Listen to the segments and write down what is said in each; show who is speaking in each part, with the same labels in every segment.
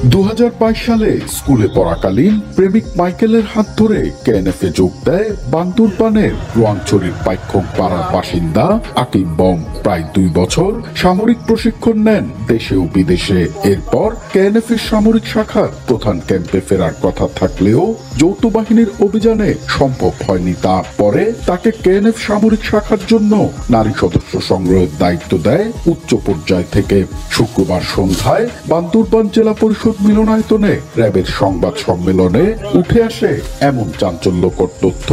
Speaker 1: 2022 সালে স্কুলে পড়াকালীন প্রেমিক মাইকেলের হাত ধরে কেএনএফ-এ যোগ দেয় বান্দরবানের রোয়াংছড়ির পাইকং পাড়ার বাসিন্দা আকিব বম। প্রায় 2 বছর সামরিক প্রশিক্ষণ নেন দেশে ও বিদেশে। এরপর কেএনএফ-এর সামরিক শাখার প্রধান ক্যাম্পে ফেরার কথা থাকলেও যৌথ বাহিনীর অভিযানে সম্ভব হয়নি তা। পরে তাকে কেএনএফ সামরিক শাখার জন্য নারী সদস্য সংগ্রহের দায়িত্ব দেয় উচ্চ পর্যায় থেকে। শুক্রবার সন্ধ্যায় বান্দরবান জেলা পরিষদ মিলনায়তনে র্যাবের সংবাদ সম্মেলনে উঠে আসে এমন চাঞ্চল্যকর তথ্য।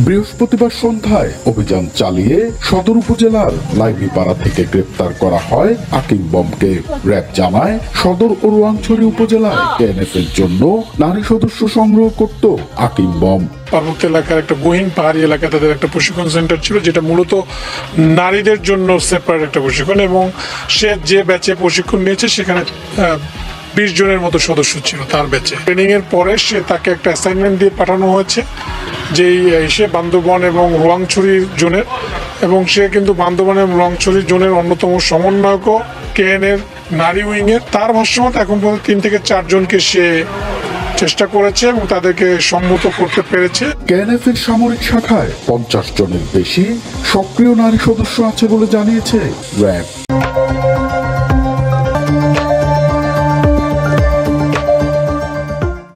Speaker 1: বৃহস্পতিবার সন্ধ্যায় অভিযান চালিয়ে সদর উপজেলার লাইভিপাড়া থেকে গ্রেপ্তার করা হয় আকিব বমকে। র্যাব জানায়, সদর ও রোয়াংছড়ি উপজেলায় কেএনএফ-এর জন্য নারী সদস্য সংগ্রহ করত আকিব বম।
Speaker 2: পার্বত্য এলাকার একটা গহীন পাহাড়ি এলাকা তাদের একটা প্রশিক্ষণ সেন্টার ছিল, যেটা মূলত নারীদের জন্য সেপারেট একটা প্রশিক্ষণ, এবং সে যে ব্যাচে প্রশিক্ষণ নিয়েছে সেখানে 20 জনের মতো সদস্য ছিল তার ব্যাচে। ট্রেনিং এর পরে তাকে একটা অ্যাসাইনমেন্ট দিয়ে পাঠানো হয়েছে যেই সে বান্দরবান এবং রোয়াংছড়ির জোনের, এবং সে কিন্তু বান্দরবান এবং রোয়াংছড়ির জোনের অন্যতম সমন্বয়ক কেএনএর নারী উইংয়ের। তার ভাষ্যমত এখন পর্যন্ত 3 থেকে 4 জনকে সে চেষ্টা করেছে এবং তাদেরকে সম্মত করতে পেরেছে।
Speaker 1: কেএনএফ-এর সামরিক শাখায় 50 জনের বেশি সক্রিয় নারী সদস্য আছে বলে জানিয়েছে র্যাব।